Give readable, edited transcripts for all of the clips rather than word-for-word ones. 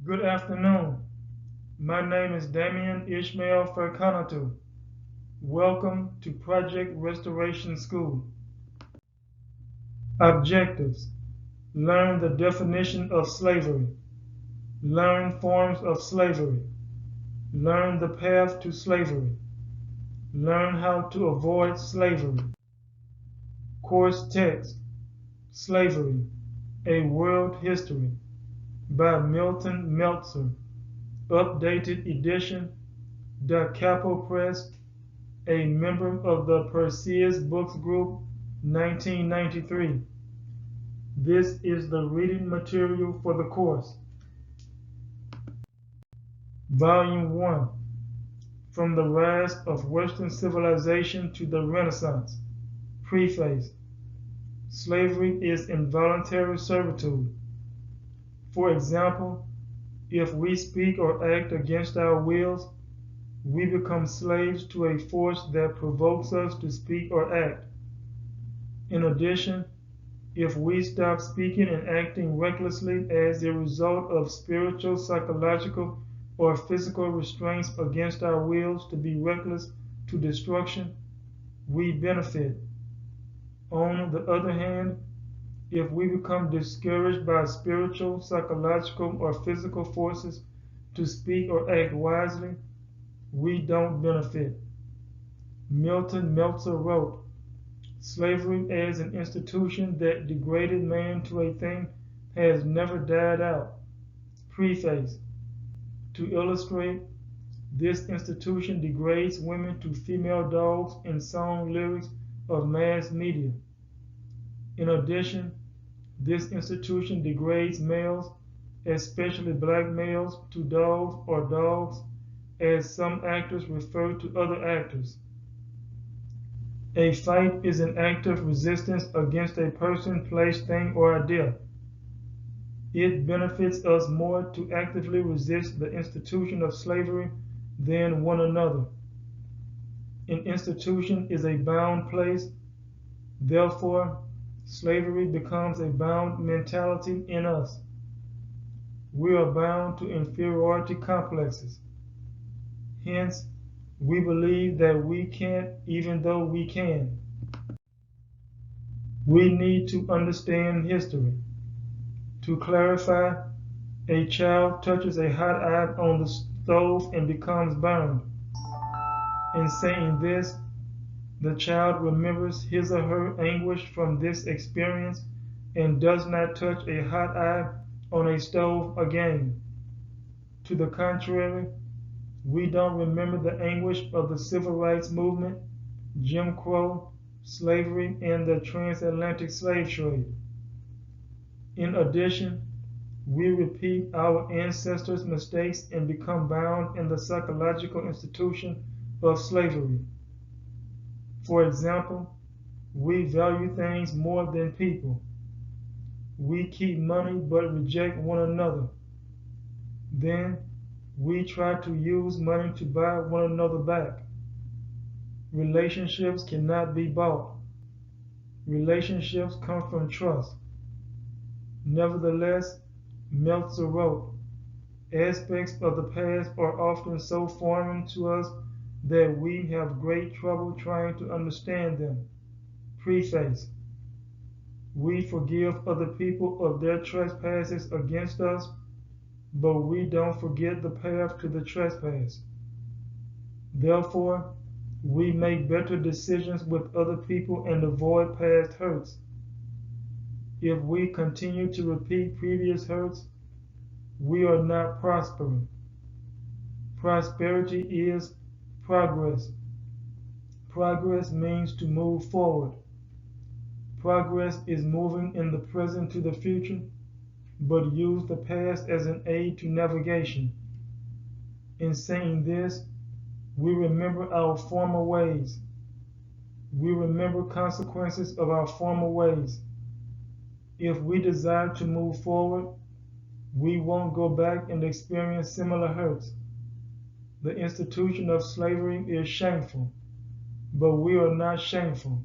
Good afternoon. My name is Damian Ishmael Ferkanatu. Welcome to Project Restoration School. Objectives: learn the definition of slavery, learn forms of slavery, learn the path to slavery, learn how to avoid slavery. Course text: Slavery, A World History by Milton Meltzer. Updated edition, Da Capo Press, a member of the Perseus Books Group, 1993. This is the reading material for the course. Volume 1, From the Rise of Western Civilization to the Renaissance. Preface. Slavery is involuntary servitude. For example, if we speak or act against our wills, we become slaves to a force that provokes us to speak or act. In addition, if we stop speaking and acting recklessly as a result of spiritual, psychological, or physical restraints against our wills to be reckless to destruction, we benefit. On the other hand, if we become discouraged by spiritual, psychological, or physical forces to speak or act wisely, we don't benefit. Milton Meltzer wrote, "Slavery as an institution that degraded man to a thing has never died out." Preface. To illustrate, this institution degrades women to female dogs in song lyrics of mass media. In addition, this institution degrades males, especially black males, to dogs or dogs, as some actors refer to other actors. A fight is an act of resistance against a person, place, thing, or idea. It benefits us more to actively resist the institution of slavery than one another. An institution is a bound place. Therefore, slavery becomes a bound mentality in us. We are bound to inferiority complexes. Hence, we believe that we can't even though we can. We need to understand history. To clarify, a child touches a hot iron on the stove and becomes burned. In saying this, the child remembers his or her anguish from this experience and does not touch a hot iron on a stove again. To the contrary, we don't remember the anguish of the civil rights movement, Jim Crow, slavery, and the transatlantic slave trade. In addition, we repeat our ancestors' mistakes and become bound in the psychological institution of slavery. For example, we value things more than people. We keep money but reject one another. Then, we try to use money to buy one another back. Relationships cannot be bought. Relationships come from trust. Nevertheless, Meltzer wrote, aspects of the past are often so foreign to us that we have great trouble trying to understand them. Preface. We forgive other people of their trespasses against us, but we don't forget the path to the trespass. Therefore, we make better decisions with other people and avoid past hurts. If we continue to repeat previous hurts, we are not prospering. Prosperity is progress. Progress means to move forward. Progress is moving in the present to the future, but use the past as an aid to navigation. In saying this, we remember our former ways. We remember consequences of our former ways. If we desire to move forward, we won't go back and experience similar hurts. The institution of slavery is shameful, but we are not shameful.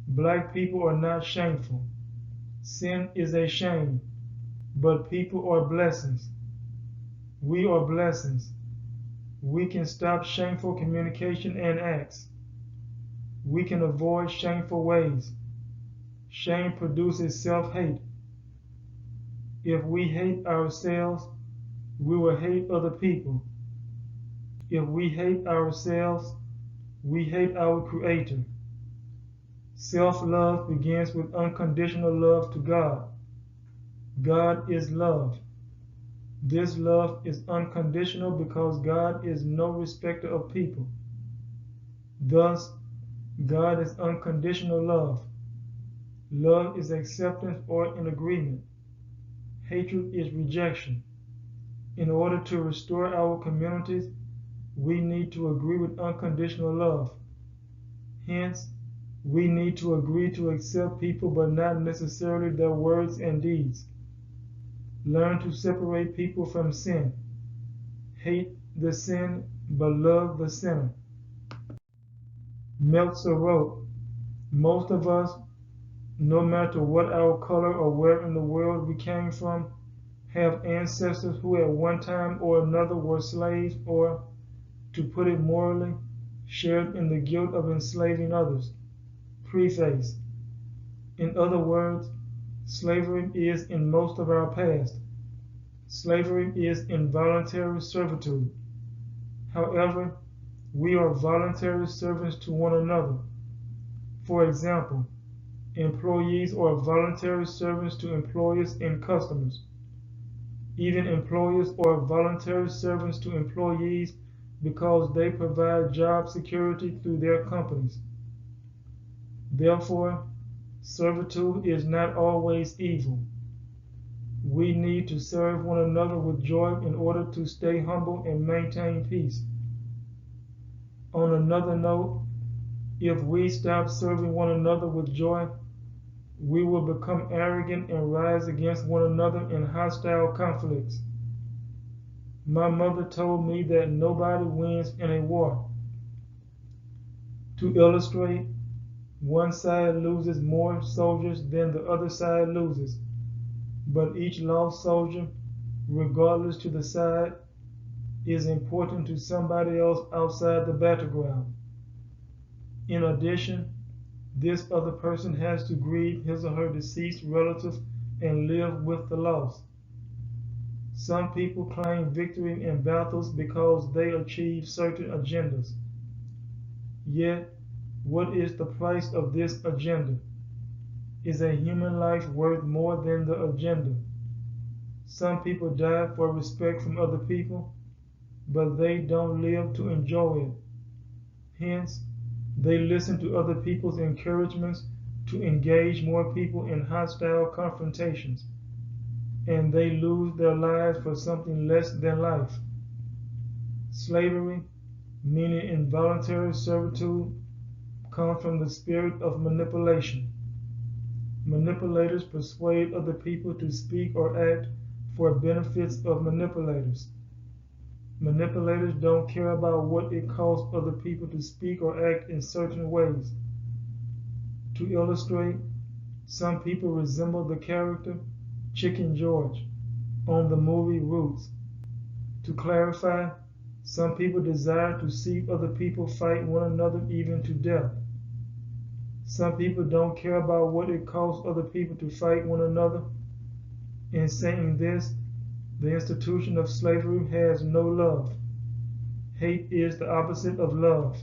Black people are not shameful. Sin is a shame, but people are blessings. We are blessings. We can stop shameful communication and acts. We can avoid shameful ways. Shame produces self-hate. If we hate ourselves, we will hate other people. If we hate ourselves, we hate our Creator. Self-love begins with unconditional love to God. God is love. This love is unconditional because God is no respecter of people. Thus, God is unconditional love. Love is acceptance or an agreement. Hatred is rejection. In order to restore our communities, we need to agree with unconditional love. Hence, we need to agree to accept people but not necessarily their words and deeds. Learn to separate people from sin. Hate the sin but love the sinner. Meltzer wrote, most of us, no matter what our color or where in the world we came from, have ancestors who at one time or another were slaves or, to put it morally, shared in the guilt of enslaving others. Preface. In other words, slavery is in most of our past. Slavery is involuntary servitude. However, we are voluntary servants to one another. For example, employees are voluntary servants to employers and customers. Even employers are voluntary servants to employees because they provide job security through their companies. Therefore, servitude is not always evil. We need to serve one another with joy in order to stay humble and maintain peace. On another note, if we stop serving one another with joy, we will become arrogant and rise against one another in hostile conflicts. My mother told me that nobody wins in a war. To illustrate, one side loses more soldiers than the other side loses, but each lost soldier, regardless to the side, is important to somebody else outside the battleground. In addition, this other person has to grieve his or her deceased relative and live with the loss. Some people claim victory in battles because they achieve certain agendas. Yet, what is the price of this agenda? Is a human life worth more than the agenda? Some people die for respect from other people, but they don't live to enjoy it. Hence, they listen to other people's encouragements to engage more people in hostile confrontations, and they lose their lives for something less than life. Slavery, meaning involuntary servitude, comes from the spirit of manipulation. Manipulators persuade other people to speak or act for benefits of manipulators. Manipulators don't care about what it costs other people to speak or act in certain ways. To illustrate, some people resemble the character Chicken George on the movie Roots. To clarify, some people desire to see other people fight one another even to death. Some people don't care about what it costs other people to fight one another. In saying this, the institution of slavery has no love. Hate is the opposite of love.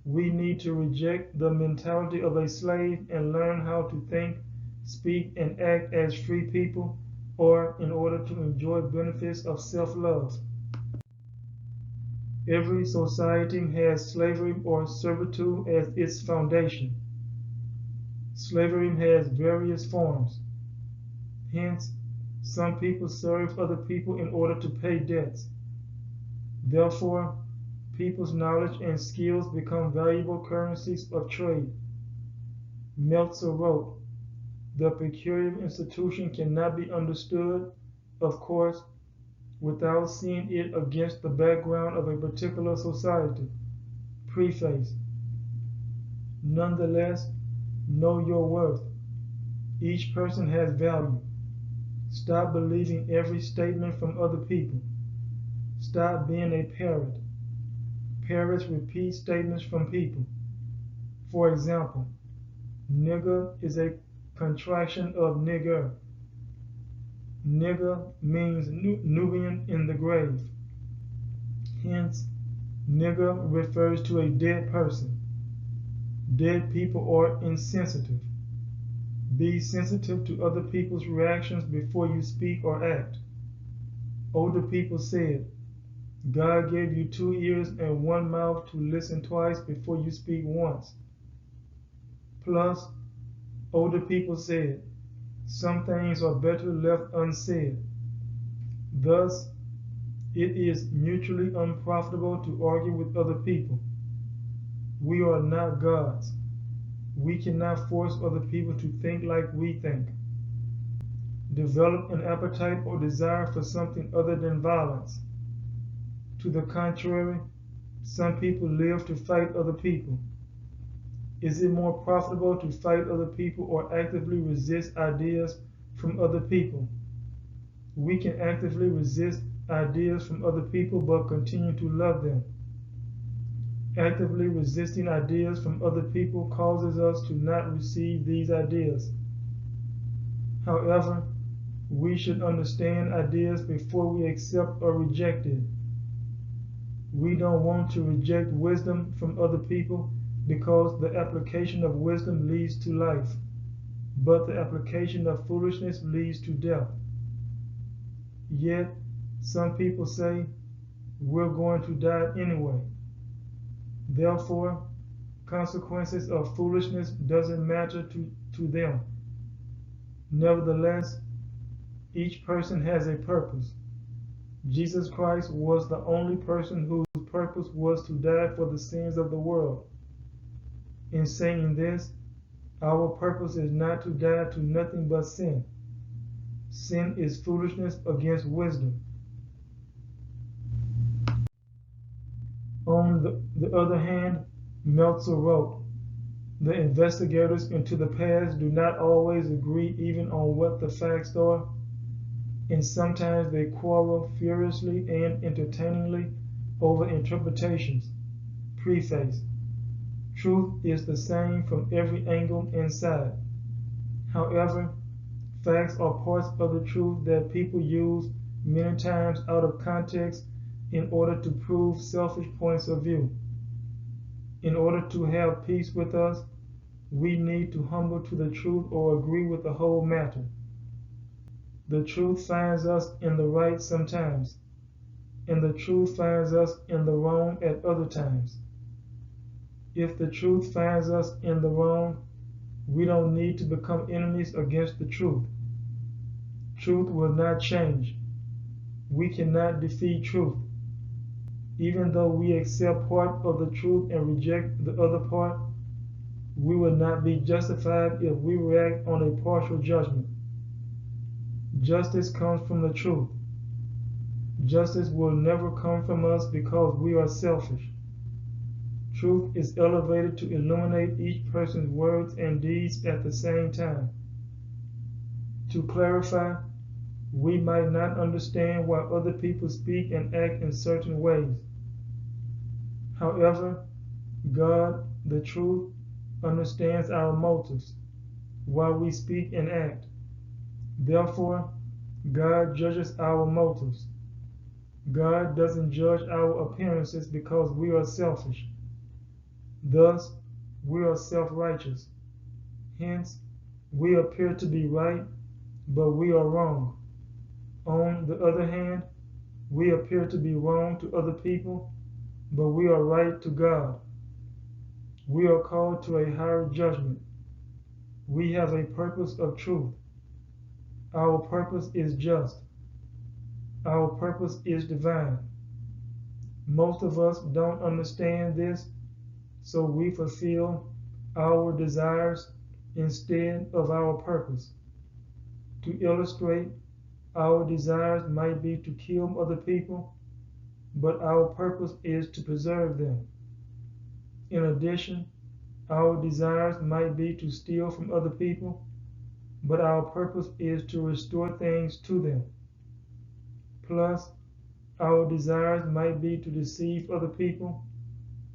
We need to reject the mentality of a slave and learn how to think, speak, and act as free people, or in order to enjoy benefits of self-love. Every society has slavery or servitude as its foundation. Slavery has various forms. Hence, some people serve other people in order to pay debts. Therefore, people's knowledge and skills become valuable currencies of trade. Meltzer wrote, the peculiar institution cannot be understood, of course, without seeing it against the background of a particular society. Preface. Nonetheless, know your worth. Each person has value. Stop believing every statement from other people. Stop being a parrot. Parrots repeat statements from people. For example, nigger is a contraction of nigger. Nigger means Nubian in the grave. Hence, nigger refers to a dead person. Dead people are insensitive. Be sensitive to other people's reactions before you speak or act. Older people said, God gave you 2 ears and 1 mouth to listen twice before you speak once. Plus, older people said, some things are better left unsaid. Thus, it is mutually unprofitable to argue with other people. We are not gods. We cannot force other people to think like we think. Develop an appetite or desire for something other than violence. To the contrary, some people live to fight other people. Is it more profitable to fight other people or actively resist ideas from other people? We can actively resist ideas from other people but continue to love them. Actively resisting ideas from other people causes us to not receive these ideas. However, we should understand ideas before we accept or reject it. We don't want to reject wisdom from other people because the application of wisdom leads to life, but the application of foolishness leads to death. Yet, some people say, we're going to die anyway. Therefore, consequences of foolishness doesn't matter to them. Nevertheless, each person has a purpose. Jesus Christ was the only person whose purpose was to die for the sins of the world. In saying this, our purpose is not to die to nothing but sin. Sin is foolishness against wisdom. On the other hand, Meltzer wrote, the investigators into the past do not always agree even on what the facts are, and sometimes they quarrel furiously and entertainingly over interpretations. Preface. Truth is the same from every angle and side. However, facts are parts of the truth that people use many times out of context in order to prove selfish points of view. In order to have peace with us, we need to humble to the truth or agree with the whole matter. The truth finds us in the right sometimes, and the truth finds us in the wrong at other times. If the truth finds us in the wrong, we don't need to become enemies against the truth. Truth will not change. We cannot defeat truth. Even though we accept part of the truth and reject the other part, we will not be justified if we react on a partial judgment. Justice comes from the truth. Justice will never come from us because we are selfish. Truth is elevated to illuminate each person's words and deeds at the same time. To clarify, we might not understand why other people speak and act in certain ways. However, God, the truth, understands our motives, why we speak and act. Therefore, God judges our motives. God doesn't judge our appearances because we are selfish. Thus, we are self-righteous. Hence, we appear to be right, but we are wrong. On the other hand, we appear to be wrong to other people, but we are right to God. We are called to a higher judgment. We have a purpose of truth. Our purpose is just. Our purpose is divine. Most of us don't understand this, so we fulfill our desires instead of our purpose. To illustrate, our desires might be to kill other people, but our purpose is to preserve them. In addition, our desires might be to steal from other people, but our purpose is to restore things to them. Plus, Our desires might be to deceive other people,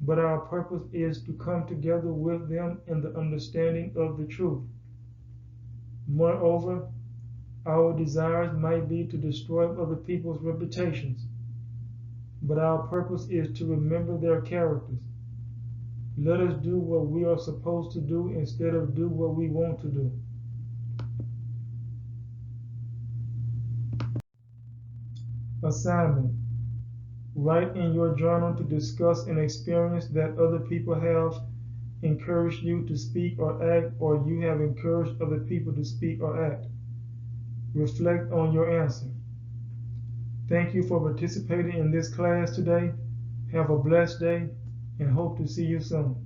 but our purpose is to come together with them in the understanding of the truth. Moreover, our desires might be to destroy other people's reputations, but our purpose is to remember their characters. Let us do what we are supposed to do instead of do what we want to do. Assignment. Write in your journal to discuss an experience that other people have encouraged you to speak or act, or you have encouraged other people to speak or act. Reflect on your answer. Thank you for participating in this class today. Have a blessed day and hope to see you soon.